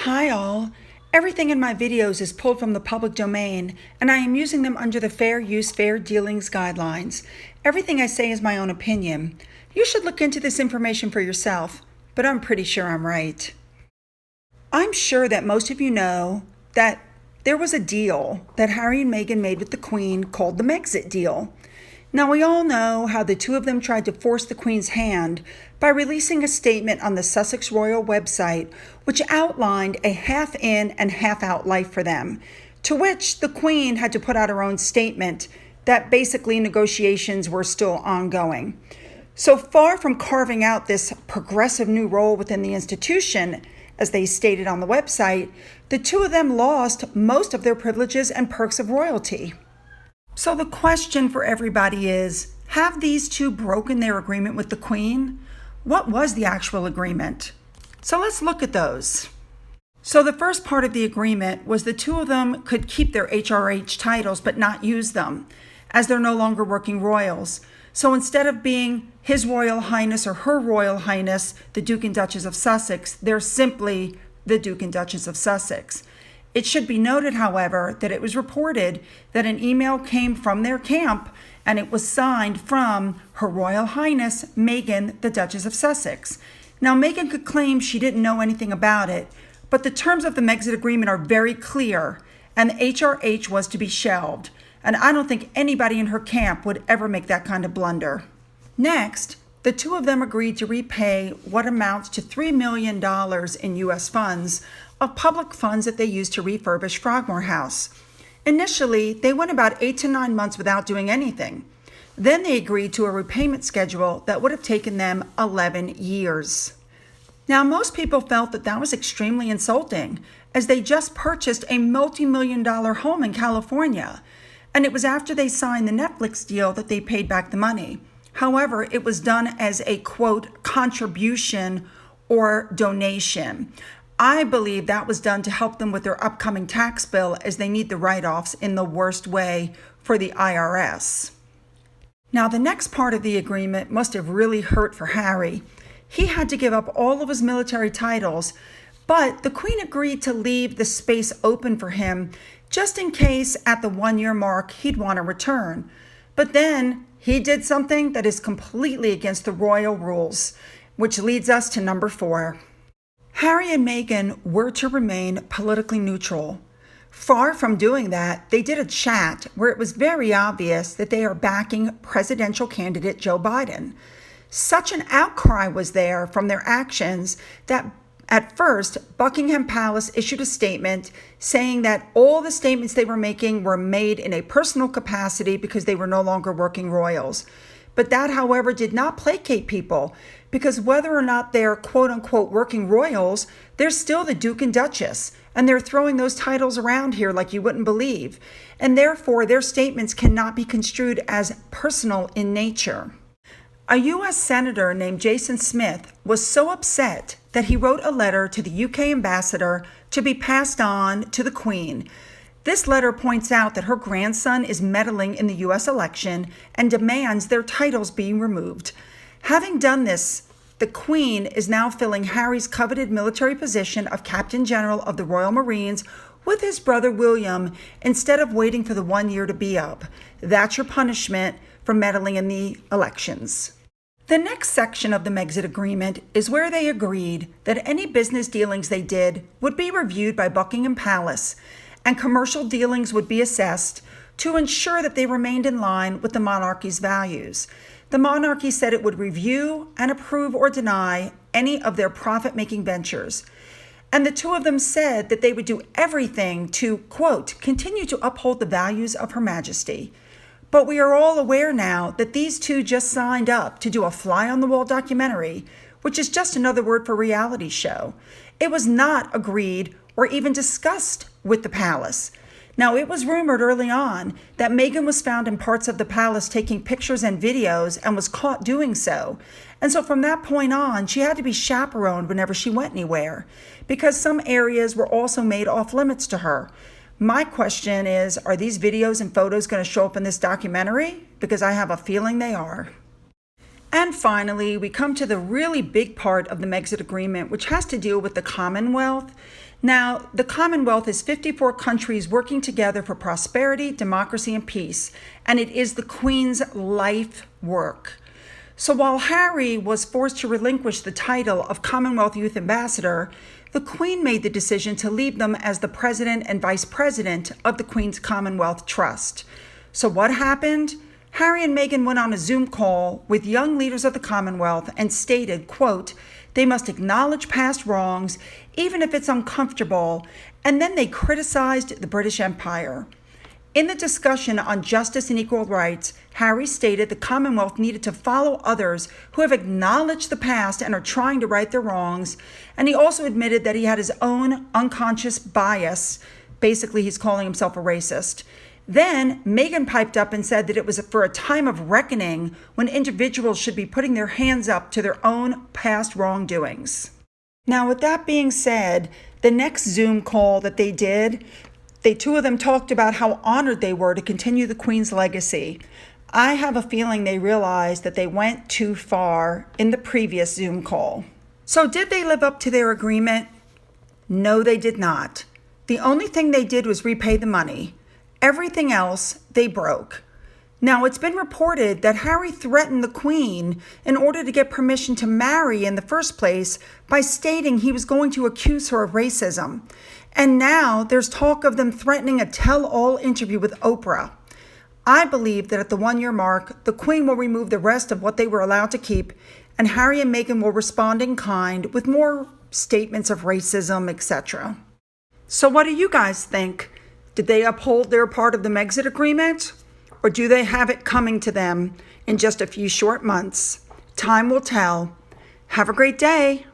Hi all. Everything in my videos is pulled from the public domain, and I am using them under the Fair Use, Fair Dealings guidelines. Everything I say is my own opinion. You should look into this information for yourself, but I'm pretty sure I'm right. I'm sure that most of you know that there was a deal that Harry and Meghan made with the Queen called the Mexit deal. Now, we all know how the two of them tried to force the Queen's hand by releasing a statement on the Sussex Royal website which outlined a half-in and half-out life for them, to which the Queen had to put out her own statement that basically negotiations were still ongoing. So far from carving out this progressive new role within the institution, as they stated on the website, the two of them lost most of their privileges and perks of royalty. So the question for everybody is, have these two broken their agreement with the Queen? What was the actual agreement? So let's look at those. So the first part of the agreement was the two of them could keep their HRH titles but not use them, as they're no longer working royals. So instead of being His Royal Highness or Her Royal Highness, the Duke and Duchess of Sussex, they're simply the Duke and Duchess of Sussex. It should be noted, however, that it was reported that an email came from their camp and it was signed from Her Royal Highness Meghan, the Duchess of Sussex. Now, Meghan could claim she didn't know anything about it, but the terms of the Mexit agreement are very clear, and the HRH was to be shelved. And I don't think anybody in her camp would ever make that kind of blunder. Next, the two of them agreed to repay what amounts to $3 million in U.S. funds of public funds that they used to refurbish Frogmore House. Initially, they went about 8 to 9 months without doing anything. Then they agreed to a repayment schedule that would have taken them 11 years. Now, most people felt that that was extremely insulting, as they just purchased a multi-million-dollar home in California, and it was after they signed the Netflix deal that they paid back the money. However, it was done as a, quote, contribution or donation. I believe that was done to help them with their upcoming tax bill, as they need the write-offs in the worst way for the IRS. Now, the next part of the agreement must have really hurt for Harry. He had to give up all of his military titles, but the Queen agreed to leave the space open for him just in case at the 1-year mark he'd want to return. But then he did something that is completely against the royal rules, which leads us to number 4. Harry and Meghan were to remain politically neutral. Far from doing that, they did a chat where it was very obvious that they are backing presidential candidate Joe Biden. Such an outcry was there from their actions that at first, Buckingham Palace issued a statement saying that all the statements they were making were made in a personal capacity because they were no longer working royals. But that, however, did not placate people, because whether or not they're quote-unquote working royals, they're still the Duke and Duchess, and they're throwing those titles around here like you wouldn't believe. And therefore, their statements cannot be construed as personal in nature. A U.S. Senator named Jason Smith was so upset that he wrote a letter to the U.K. ambassador to be passed on to the Queen. This letter points out that her grandson is meddling in the U.S. election and demands their titles being removed. Having done this, the Queen is now filling Harry's coveted military position of Captain General of the Royal Marines with his brother William, instead of waiting for the 1 year to be up. That's your punishment for meddling in the elections. The next section of the Mexit agreement is where they agreed that any business dealings they did would be reviewed by Buckingham Palace, and commercial dealings would be assessed to ensure that they remained in line with the monarchy's values. The monarchy said it would review and approve or deny any of their profit-making ventures. And the two of them said that they would do everything to, quote, continue to uphold the values of Her Majesty. But we are all aware now that these two just signed up to do a fly-on-the-wall documentary, which is just another word for reality show. It was not agreed or even discussed with the palace. Now, it was rumored early on that Meghan was found in parts of the palace taking pictures and videos and was caught doing so. And so from that point on, she had to be chaperoned whenever she went anywhere, because some areas were also made off limits to her. My question is, are these videos and photos going to show up in this documentary? Because I have a feeling they are. And finally, we come to the really big part of the Mexit agreement, which has to deal with the Commonwealth. Now, the Commonwealth is 54 countries working together for prosperity, democracy, and peace, and it is the Queen's life work. So while Harry was forced to relinquish the title of Commonwealth Youth Ambassador, the Queen made the decision to leave them as the president and vice president of the Queen's Commonwealth Trust. So what happened? Harry and Meghan went on a Zoom call with young leaders of the Commonwealth and stated, quote, they must acknowledge past wrongs, even if it's uncomfortable, and then they criticized the British Empire. In the discussion on justice and equal rights, Harry stated the Commonwealth needed to follow others who have acknowledged the past and are trying to right their wrongs, and he also admitted that he had his own unconscious bias. Basically, he's calling himself a racist. Then Meghan piped up and said that it was for a time of reckoning when individuals should be putting their hands up to their own past wrongdoings. Now, with that being said, the next Zoom call that they did, the two of them talked about how honored they were to continue the Queen's legacy. I have a feeling they realized that they went too far in the previous Zoom call. So did they live up to their agreement? No, they did not. The only thing they did was repay the money. Everything else, they broke. Now, it's been reported that Harry threatened the Queen in order to get permission to marry in the first place by stating he was going to accuse her of racism. And now there's talk of them threatening a tell-all interview with Oprah. I believe that at the 1-year mark, the Queen will remove the rest of what they were allowed to keep, and Harry and Meghan will respond in kind with more statements of racism, etc. So what do you guys think? Did they uphold their part of the Mexit agreement? Or do they have it coming to them in just a few short months? Time will tell. Have a great day.